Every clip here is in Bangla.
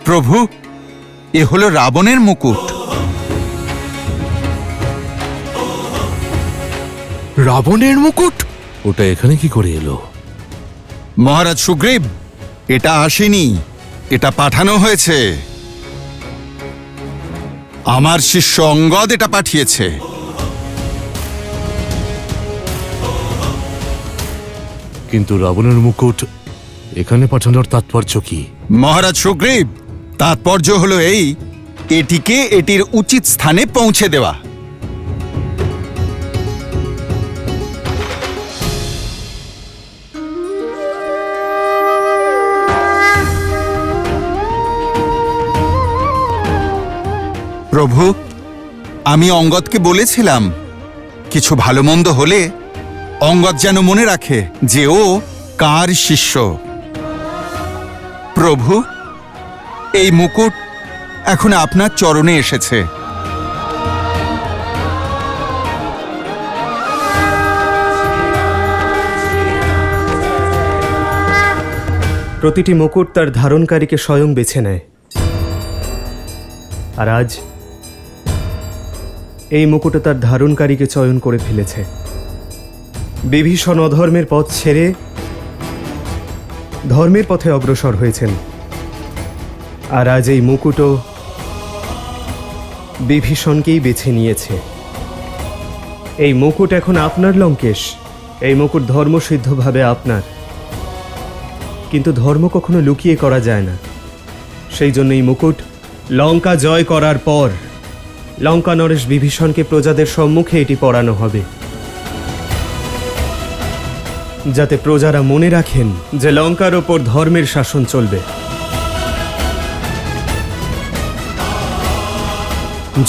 প্রভু, এ হলো রাবণের মুকুট। রাবণের মুকুট? ওটা এখানে কি করে এলো? মহারাজ সুগ্রীব, এটা আসেনি, এটা পাঠানো হয়েছে। আমার শিষ্য অঙ্গদ এটা পাঠিয়েছে। কিন্তু রাবণের মুকুট এখানে পাঠানোর তাৎপর্য কি? মহারাজ সুগ্রীব, তাৎপর্য হলো এই, এটিকে এটির উচিত স্থানে পৌঁছে দেওয়া। প্রভু, আমি অঙ্গদকে বলেছিলাম কিছু ভালো মন্দ হলে অঙ্গদ যেন মনে রাখে যে ও কার শিষ্য। প্রভু, এই মুকুট এখন আপনার চরণে এসেছে। প্রতিটি মুকুট তার ধারণকারীকে স্বয়ং বেছে নেয়। আর আজ এই মুকুটও তার ধারণকারীকে চয়ন করে ফেলেছে। বিভীষণ অধর্মের পথ ছেড়ে ধর্মের পথে অগ্রসর হয়েছেন, আর আজ এই মুকুটও বিভীষণকেই বেছে নিয়েছে। এই মুকুট এখন আপনার লঙ্কেশ, এই মুকুট ধর্মসিদ্ধভাবে আপনার। কিন্তু ধর্ম কখনো লুকিয়ে করা যায় না, সেই জন্য এই মুকুট লঙ্কা জয় করার পর লঙ্কা নরেশ বিভীষণকে প্রজাদের সম্মুখে এটি পরানো হবে, যাতে প্রজারা মনে রাখেন যে লঙ্কার ওপর ধর্মের শাসন চলবে।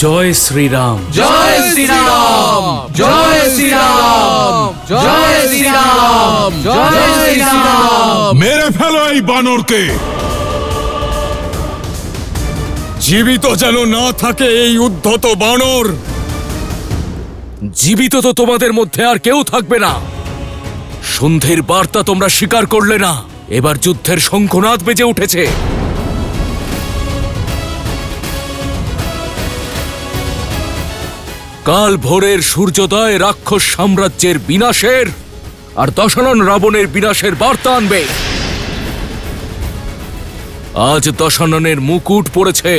জয় শ্রীরাম, জয় শ্রীরাম, জয় শ্রীরাম, জয় শ্রীরাম, জয় শ্রীরাম। মেরে ফেলো এই বানরকে, জীবিত যেন না থাকে এই উদ্ধত বানর। জীবিত তো তোমাদের মধ্যে আর কেউ থাকবে না। সন্ধ্যের বার্তা তোমরা স্বীকার করলে না, এবার যুদ্ধের শঙ্খনাদ বেজে উঠেছে। কাল ভোরের সূর্যোদয় রাক্ষস সাম্রাজ্যের বিনাশের আর দশানন রাবণের বিনাশের বার্তা আনবে। আজ দশাননের মুকুট পড়েছে,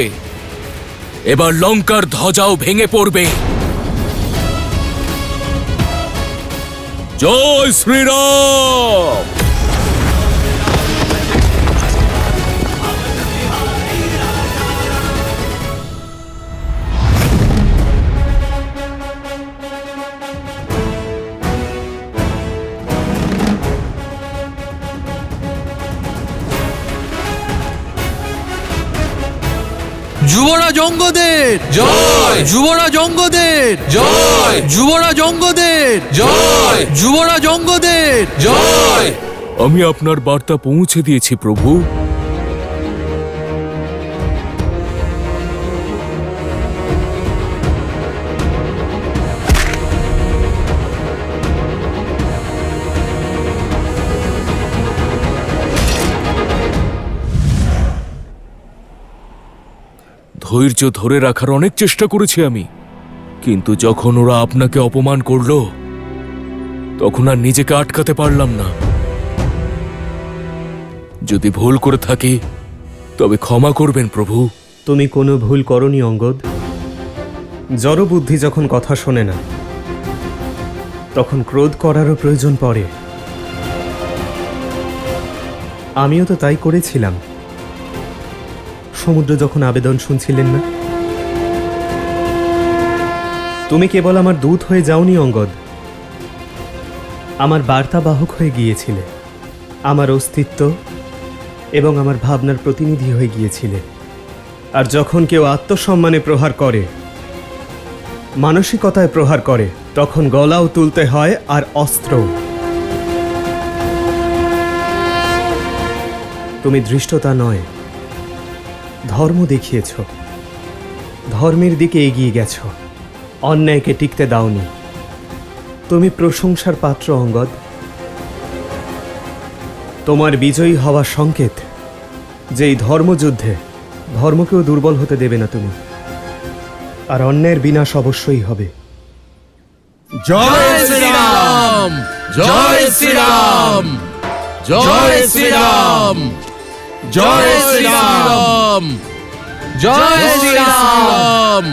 এবার লঙ্কার ধ্বজাও ভেঙে পড়বে। জয় শ্রীরাম। যুবরাজ অঙ্গদের জয়, যুবরাজ অঙ্গদের জয়, যুবরাজ অঙ্গদের জয়, যুবরাজ অঙ্গদের জয়। আমি আপনার বার্তা পৌঁছে দিয়েছি প্রভু। ধৈর্য ধরে রাখার অনেক চেষ্টা করেছি আমি, কিন্তু যখন ওরা আপনাকে অপমান করলো তখন আর নিজেকে আটকাতে পারলাম না। যদি ভুল করে থাকি তবে ক্ষমা করবেন প্রভু। তুমি কোনো ভুল করনি অঙ্গদ। জড়বুদ্ধি যখন কথা শোনে না তখন ক্রোধ করারও প্রয়োজন পড়ে। আমিও তো তাই করেছিলাম। সমুদ্র যখন আবেদন শুনছিলেন না, তুমি কেবল আমার দূত হয়ে যাওনি অঙ্গদ, আমার বার্তাবাহক হয়ে গিয়েছিলে, আমার অস্তিত্ব এবং আমার ভাবনার প্রতিনিধি হয়ে গিয়েছিলে। আর যখন কেউ আত্মসম্মানে প্রহার করে, মানসিকতায় প্রহার করে, তখন গলাও তুলতে হয় আর অস্ত্রও। তুমি ধৃষ্টতা নয়, ধর্ম দেখিয়েছ, ধর্মের দিকে এগিয়ে গেছ, অন্যায়কে টিকতে দাওনি। তুমি প্রশংসার পাত্র অঙ্গদ। তোমার বিজয়ী হওয়ার সংকেত যে এই ধর্মযুদ্ধে ধর্মকেও দুর্বল হতে দেবে না তুমি, আর অন্যের বিনাশ অবশ্যই হবে। জয় শ্রীরাম জয় শ্রীরাম জয় শ্রীরাম জয় শ্রীরাম জয় শ্রীরাম।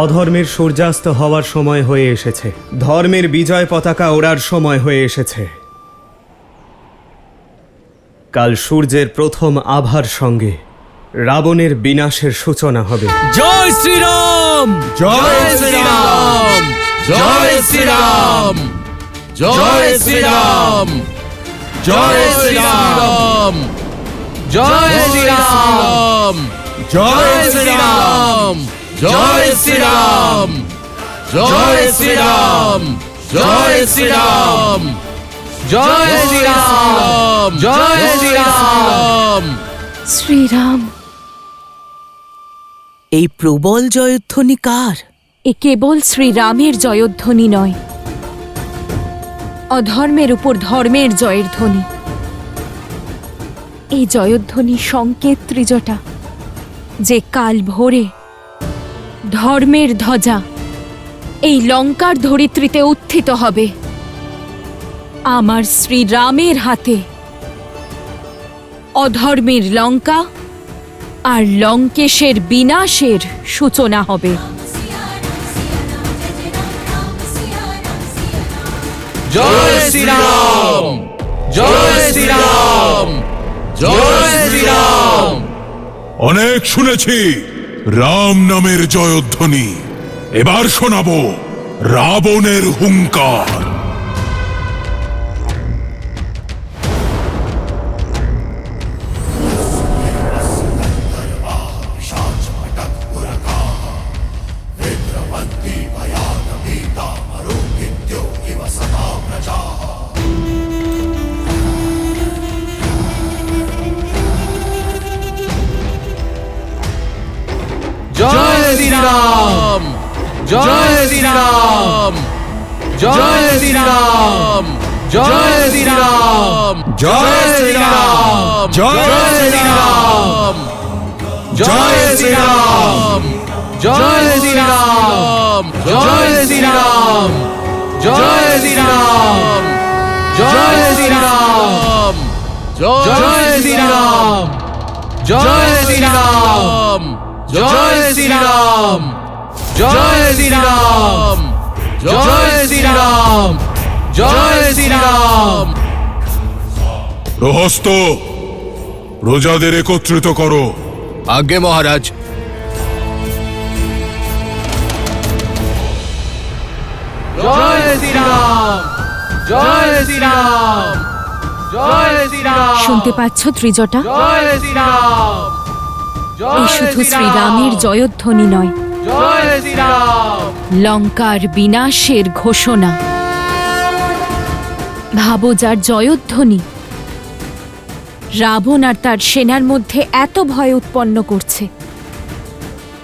অধর্মের সূর্যাস্ত হওয়ার সময় হয়ে এসেছে, ধর্মের বিজয় পতাকা ওড়ার সময় হয়ে এসেছে। কাল সূর্যের প্রথম আভার সঙ্গে রাবণের বিনাশের সূচনা হবে। জয় শ্রীরাম জয় শ্রীরাম জয় শ্রীরাম জয় শ্রীরাম জয় শ্রীরাম জয় শ্রীরাম জয় শ্রীরাম জয় শ্রীরাম জয় শ্রীরাম জয় শ্রীরাম জয় শ্রীরাম জয় শ্রীরাম। শ্রীরাম। এই প্রবল জয়ধ্বনি কার? এ কেবল শ্রীরামের জয়ধ্বনি নয়, অধর্মের উপর ধর্মের জয়ের ধ্বনি। এই জয়ধ্বনি সংকেত ত্রিজটা, যে কাল ভোরে ধর্মের ধ্বজা এই লঙ্কার ধরিত্রীতে উত্থিত হবে। আমার শ্রীরামের হাতে অধর্মের লঙ্কা আর লঙ্কেশের বিনাশের সূচনা হবে। জয় শ্রীরাম জয় শ্রীরাম জয় শ্রীরাম। অনেক শুনেছি রাম নামের জয়ধ্বনি, এবার শোনাবো রাবণের হুঙ্কার। জয় শ্রীরাম জয় শ্রীরাম জয় শ্রীরাম জয় শ্রীরাম জয় শ্রীরাম জয় শ্রীরাম জয় শ্রীরাম জয় শ্রীরাম জয় শ্রীরাম জয় শ্রীরাম জয় শ্রীরাম জয় শ্রীরাম জয় শ্রীরাম জয় শ্রীরাম জয় শ্রীরাম জয় শ্রীরাম জয় শ্রীরাম। প্রহস্ত, প্রজাদের একত্রিত করো। আজ্ঞে মহারাজ। জয় শ্রীরাম জয় শ্রীরাম জয় শ্রীরাম। শুনতে পাচ্ছ ত্রিজটা? জয় শ্রীরাম এই শুধু শ্রীরামের জয়ধ্বনি নয়, জয় শ্রীরাম লঙ্কার বিনাশের ঘোষণা। ভাবো, যার জয়ধ্বনি রাবণ আর তার সেনার মধ্যে এত ভয় উৎপন্ন করছে,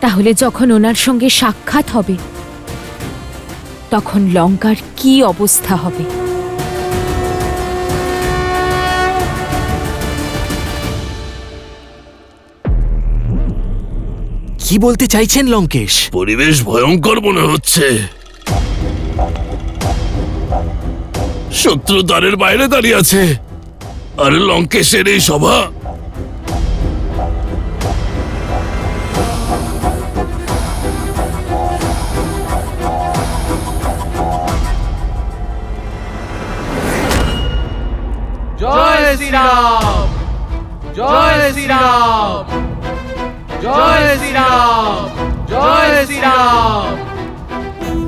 তাহলে যখন ওনার সঙ্গে সাক্ষাৎ হবে তখন লঙ্কার কি অবস্থা হবে? কি বলতে চাইছেন লঙ্কেশ? পরিবেশ ভয়ঙ্কর মনে হচ্ছে। শত্রু দ্বারের বাইরে দাঁড়িয়ে আছে, আর লঙ্কেশের এই সভা। জয় শ্রীরাম জয় শ্রীরাম জয় শ্রীরাম জয় শ্রীরাম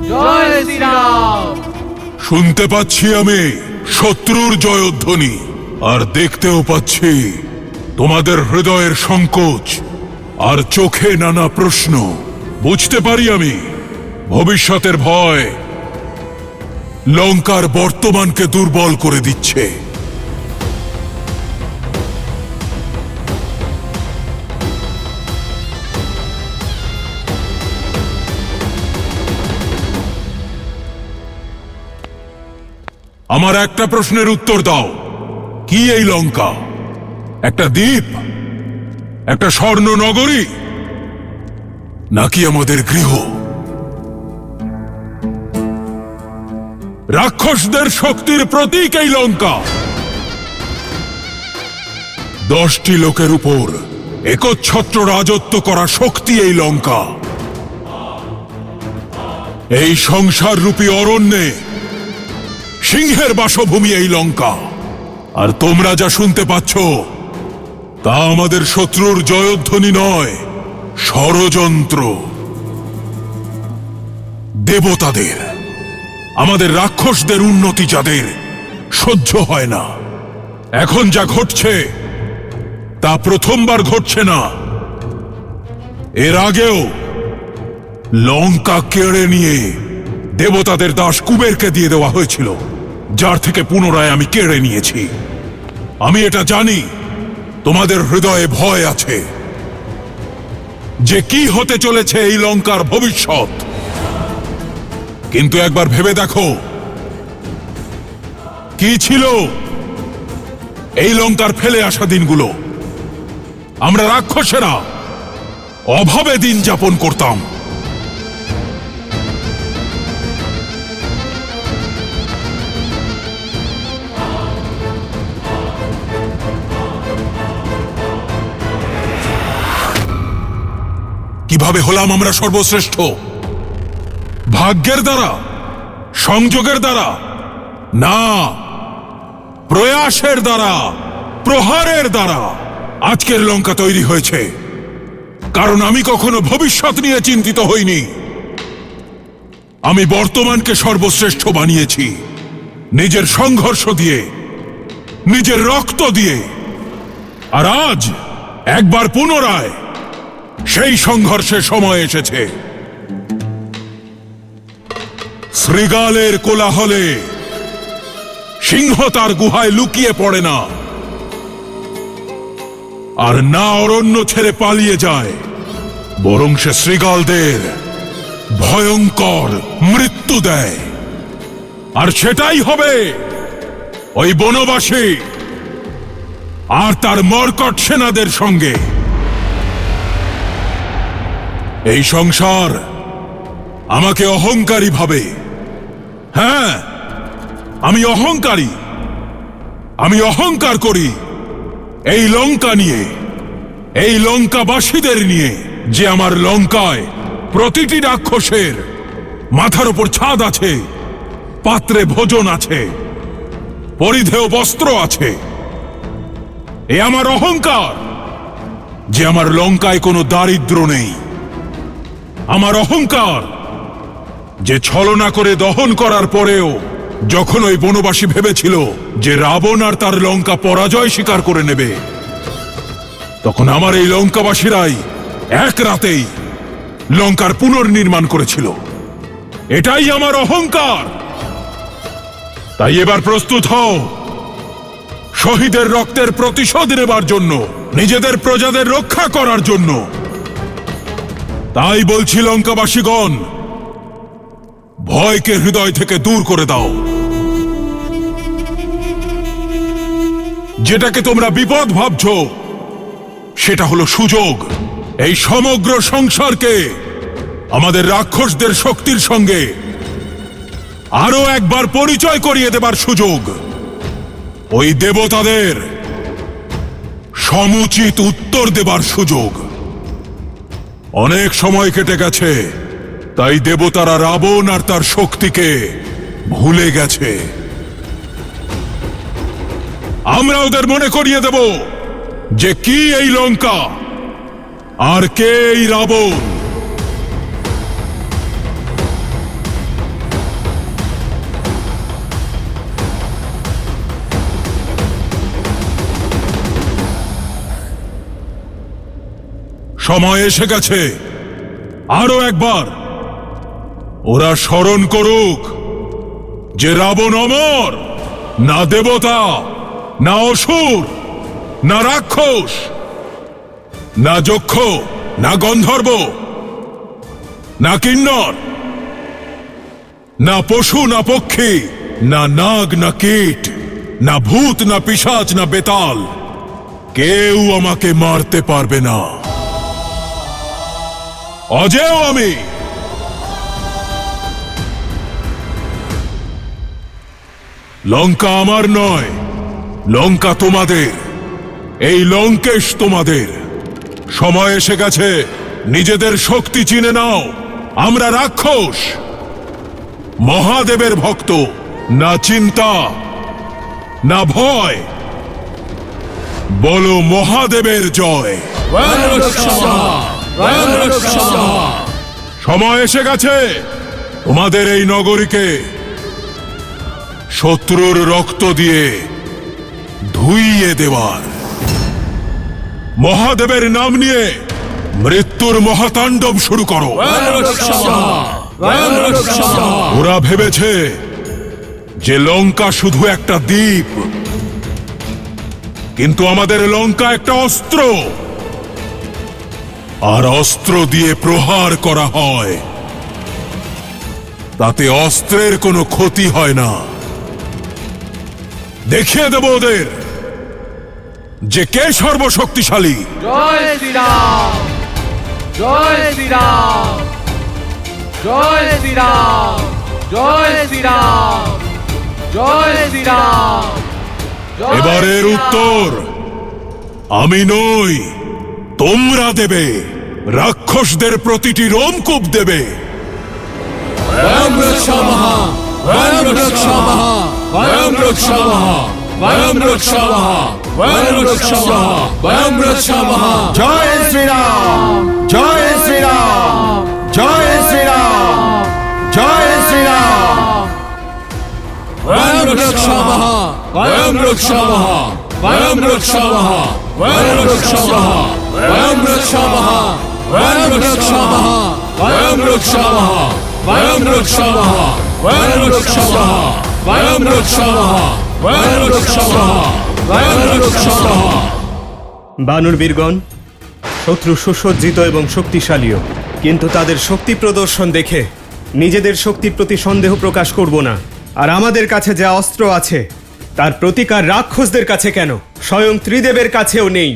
জয় শ্রীরাম। শুনতে পাচ্ছি আমি শত্রুর জয়ধ্বনি, আর দেখতেও পাচ্ছি তোমাদের হৃদয়ের সংকোচ আর চোখে নানা প্রশ্ন। বুঝতে পারি আমি ভবিষ্যতের ভয় লঙ্কার বর্তমানকে দুর্বল করে দিচ্ছে। আমার একটা প্রশ্নের উত্তর দাও, কি এই লঙ্কা? একটা দ্বীপ একটা স্বর্ণ নগরী, নাকি আমাদের গৃহ? রাক্ষসদের শক্তির প্রতীক এই লঙ্কা। 10টি লোকের উপর একচ্ছত্র রাজত্ব করা শক্তি এই লঙ্কা। এই সংসার রূপী অরণ্যে সিংহের বাসভূমি এই লঙ্কা। আর তোমরা যা শুনতে পাচ্ছ তা আমাদের শত্রুর জয়ধ্বনি নয়, ষড়যন্ত্র। দেবতাদের, আমাদের রাক্ষসদের উন্নতি যাদের সহ্য হয় না। এখন যা ঘটছে তা প্রথমবার ঘটছে না। এর আগেও লঙ্কা কেড়ে নিয়ে দেবতাদের দাস কুবেরকে দিয়ে দেওয়া হয়েছিল, যার থেকে পুনরায় আমি কেড়ে নিয়েছি। আমি এটা জানি তোমাদের হৃদয়ে ভয় আছে যে কি হতে চলেছে এই লঙ্কার ভবিষ্যৎ। কিন্তু একবার ভেবে দেখো কি ছিল এই লঙ্কার ফেলে আসা দিনগুলো। আমরা রাক্ষসেরা অভাবে দিন যাপন করতাম। কিভাবে হলাম আমরা সর্বশ্রেষ্ঠ? ভাগ্যের দ্বারা, সংযোগের দ্বারা না, প্রয়াসের দ্বারা, প্রহারের দ্বারা আজকের লঙ্কা তৈরি হয়েছে। কারণ আমি কখনো ভবিষ্যৎ নিয়ে চিন্তিত হইনি। আমি বর্তমানকে সর্বশ্রেষ্ঠ বানিয়েছি নিজের সংঘর্ষ দিয়ে, নিজের রক্ত দিয়ে। আর আজ একবার পুনরায় সেই সংঘর্ষের সময় এসেছে। শৃগালের কোলাহলে সিংহ তার গুহায় লুকিয়ে পড়ে না, আর না অরণ্য ছেড়ে পালিয়ে যায়, বরং সে শৃগালদের ভয়ঙ্কর মৃত্যু দেয়। আর সেটাই হবে ওই বনবাসী আর তার মর্কট সেনাদের সঙ্গে। এই সংসার আমাকে অহংকারী ভাবে। হ্যাঁ, আমি অহংকারী। আমি অহংকার করি এই লঙ্কা নিয়ে, এই লঙ্কাবাসীদের নিয়ে, যে আমার লঙ্কায় প্রতিটি রাক্ষসের মাথার উপর ছাদ আছে, পাত্রে ভোজন আছে, পরিধেয় বস্ত্র আছে। এ আমার অহংকার যে আমার লঙ্কায় কোনো দারিদ্র নেই। আমার অহংকার যে ছলনা করে দহন করার পরেও যখন ওই বনবাসী ভেবেছিল যে রাবণ আর তার লঙ্কা পরাজয় স্বীকার করে নেবে, তখন আমার এই লঙ্কাবাসীরাই এক রাতেই লঙ্কার পুনর্নির্মাণ করেছিল। এটাই আমার অহংকার। তাই এবার প্রস্তুত হও শহীদের রক্তের প্রতিশোধ নেবার জন্য, নিজেদের প্রজাদের রক্ষা করার জন্য। তাই বলছি লঙ্কাবাসীগণ, ভয়কে হৃদয় থেকে দূর করে দাও। যেটাকে তোমরা বিপদ ভাবছো সেটা হলো সুযোগ। এই সমগ্র সংসারকে আমাদের রাক্ষসদের শক্তির সঙ্গে আরো একবার পরিচয় করিয়ে দেবার সুযোগ। ওই দেবতাদের সমুচিত উত্তর দেবার সুযোগ। অনেক সময় কেটে গেছে, তাই দেবতারা রাবণ আর তার শক্তিকে ভুলে গেছে। আমরা ওদের মনে করিয়ে দেব যে কি এই লঙ্কা আর কে এই রাবণ। সময় এসে গেছে আরো একবার ওরা স্মরণ করুক যে রাবণ অমর, না দেবতা, না অসুর, না রাক্ষস, না যক্ষ, না গন্ধর্ব, না কিন্নর, না পশু, না পক্ষী, না নাগ, না কীট, না ভূত, না পিশাচ, না বেতাল। কেউ আমাকে মারতে পারবে না। অজেয় আমি। লঙ্কা আমার নয়, লঙ্কা তোমাদের। এই লঙ্কেশ তোমাদের। সময় এসে গেছে, নিজেদের শক্তি চিনে নাও। আমরা রাক্ষস, মহাদেবের ভক্ত। না চিন্তা না ভয়, বলো মহাদেবের জয়। সময় এসে গেছে তোমাদের এই নগরীকে শত্রুর রক্ত দিয়ে ধুইয়ে দেওয়ার। মহাদেবের নাম নিয়ে মৃত্যুর মহাতাণ্ডব শুরু করো। ওরা ভেবেছে যে লঙ্কা শুধু একটা দ্বীপ, কিন্তু আমাদের লঙ্কা একটা অস্ত্র, আর অস্ত্র দিয়ে প্রহার করা হয়, তাতে অস্ত্রের কোনো ক্ষতি হয় না। দেখিয়ে দেব ওদের যে কে সর্বশক্তিশালী। জয় শ্রীরাম, জয় শ্রীরাম, জয় শ্রীরাম, জয় শ্রীরাম, জয় শ্রীরাম। এবারের উত্তর আমি নই, তোমরা দেবে। রাক্ষসদের প্রতিটি রোমকূপ দেবে। জয় শ্রীরাম, জয় শ্রীরাম, জয় শ্রীরাম, জয় শ্রীরাম। বানর বীরগণ শত্রু সুসজ্জিত এবং শক্তিশালীও, কিন্তু তাদের শক্তি প্রদর্শন দেখে নিজেদের শক্তির প্রতি সন্দেহ প্রকাশ করব না। আর আমাদের কাছে যা অস্ত্র আছে তার প্রতিকার রাক্ষসদের কাছে কেন, স্বয়ং ত্রিদেবের কাছেও নেই।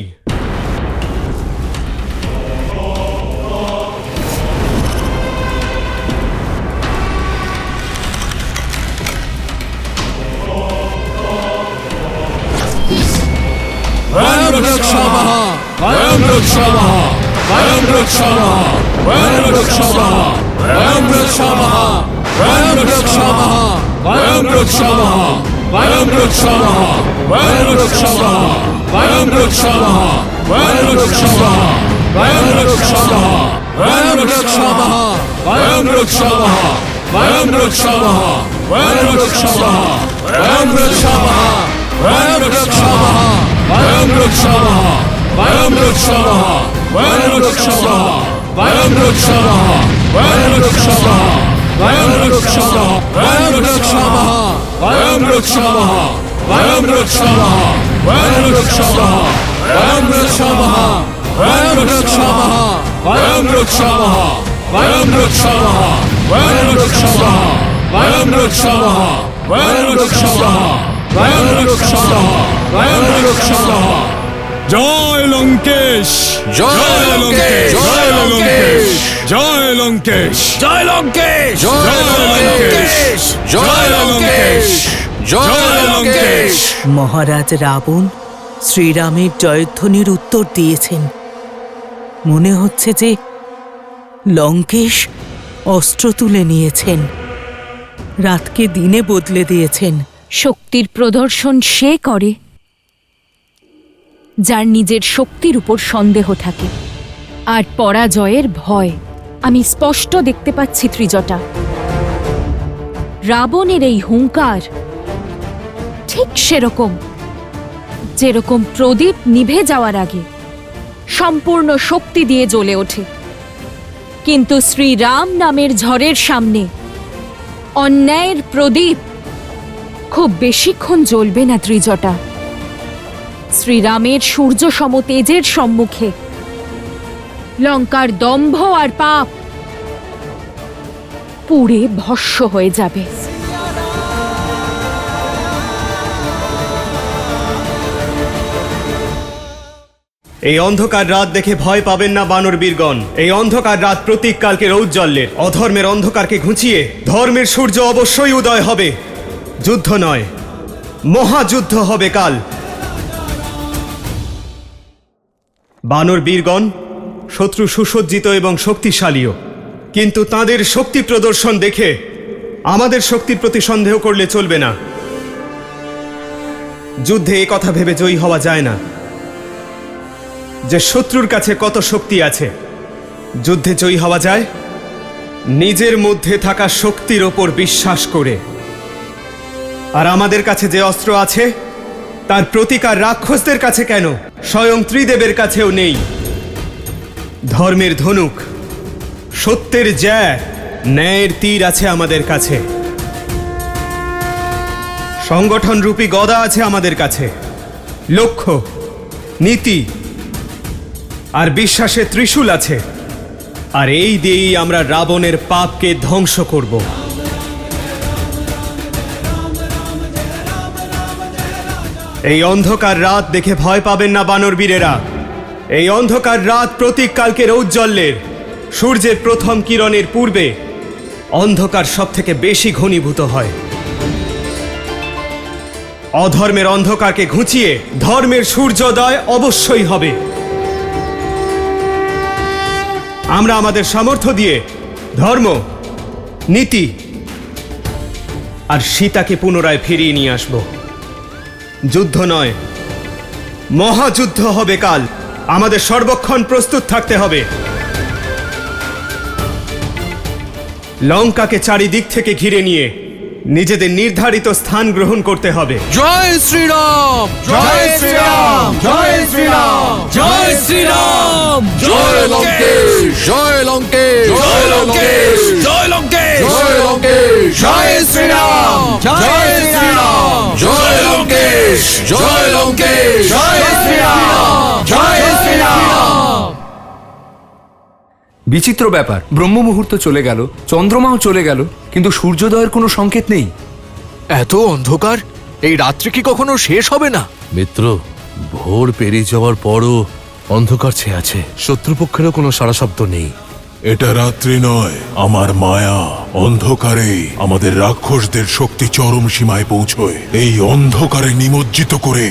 জয় লঙ্কেশ, জয় লঙ্কেশ, জয় লঙ্কেশ, জয় লঙ্কেশ, জয় লঙ্কেশ, জয় লঙ্কেশ, জয় লঙ্কেশ, জয় লঙ্কেশ। মহারাজ রাবণ শ্রীরামের জয়ধ্বনির উত্তর দিয়েছেন। মনে হচ্ছে যে লঙ্কেশ অস্ত্র তুলে নিয়েছেন, রাতকে দিনে বদলে দিয়েছেন। শক্তির প্রদর্শন সে করে যার নিজের শক্তির উপর সন্দেহ থাকে আর পরাজয়ের ভয়। আমি স্পষ্ট দেখতে পাচ্ছি ত্রিজটা, রাবণের এই হুঙ্কার ঠিক সেরকম যেরকম প্রদীপ নিভে যাওয়ার আগে সম্পূর্ণ শক্তি দিয়ে জ্বলে ওঠে, কিন্তু শ্রীরাম নামের ঝড়ের সামনে অন্যায়ের প্রদীপ খুব বেশিক্ষণ জ্বলবে না ত্রিজটা। শ্রীরামের সূর্য সম তেজের সম্মুখে লঙ্কার দম্ভ আর পাপ পুড়ে ভস্ম হয়ে যাবে। এই অন্ধকার রাত দেখে ভয় পাবেন না বানর বীরগণ। এই অন্ধকার রাত প্রতীককালকে ঔজ্জ্বল্যের। অধর্মের অন্ধকারকে ঘুচিয়ে ধর্মের সূর্য অবশ্যই উদয় হবে। যুদ্ধ নয়, মহাযুদ্ধ হবে কাল। বানর বীরগণ শত্রু সুসজ্জিত এবং শক্তিশালীও, কিন্তু তাদের শক্তি প্রদর্শন দেখে আমাদের শক্তির প্রতি সন্দেহ করলে চলবে না। যুদ্ধে এই কথা ভেবে জয়ী হওয়া যায় না যে শত্রুর কাছে কত শক্তি আছে। যুদ্ধে জয়ী হওয়া যায় নিজের মধ্যে থাকা শক্তির ওপর বিশ্বাস করে। আর আমাদের কাছে যে অস্ত্র আছে তার প্রতিকার রাক্ষসদের কাছে কেন, স্বয়ং ত্রিদেবের কাছেও নেই। ধর্মের ধনুক, সত্যের জ্যা, ন্যায়ের তীর আছে আমাদের কাছে। সংগঠন রূপী গদা আছে আমাদের কাছে। লক্ষ্য, নীতি আর বিশ্বাসের ত্রিশূল আছে। আর এই দিয়েই আমরা রাবণের পাপকে ধ্বংস করব। এই অন্ধকার রাত দেখে ভয় পাবেন না বানর বীরেরা। এই অন্ধকার রাত প্রতীককালকের ঔজ্জ্বল্যের। সূর্যের প্রথম কিরণের পূর্বে অন্ধকার সব থেকে বেশি ঘনীভূত হয়। অধর্মের অন্ধকারকে ঘুচিয়ে ধর্মের সূর্যোদয় অবশ্যই হবে। আমরা আমাদের সামর্থ্য দিয়ে ধর্ম, নীতি আর সীতাকে পুনরায় ফিরিয়ে নিয়ে আসব। যুদ্ধ নয়, মহাযুদ্ধ হবে কাল। আমাদের সর্বক্ষণ প্রস্তুত থাকতে হবে। লঙ্কাকে চারিদিক থেকে ঘিরে নিয়ে নিজেদের নির্ধারিত স্থান গ্রহণ করতে হবে। জয় শ্রীরাম, জয় শ্রীরাম, জয় শ্রীরাম, জয় শ্রীরাম, জয় লঙ্কেশ, জয় লঙ্কেশ, জয় লঙ্কেশ, জয় লঙ্কেশ, জয় লঙ্কেশ, জয় শ্রীরাম, জয় শ্রীরাম, জয় লঙ্কেশ, জয় লঙ্কেশ, জয় শ্রীরাম, জয় শ্রীরাম। বিচিত্র ব্যাপার, ব্রহ্ম মুহূর্ত চলে গেল, চন্দ্রমাও চলে গেল, কিন্তু সূর্যোদয়ের কোনো সংকেত নেই। এত অন্ধকার, এই রাত্রি কি কখনো শেষ হবে না? মিত্র, ভোর পেরিয়ে যাওয়ার পরও অন্ধকার ছেয়ে আছে। শত্রুপক্ষেরও কোনো সারা শব্দ নেই। এটা রাত্রি নয়, আমার মায়া। অন্ধকারে আমাদের রাক্ষসদের শক্তি চরম সীমায় পৌঁছয়। এই অন্ধকারে নিমজ্জিত করে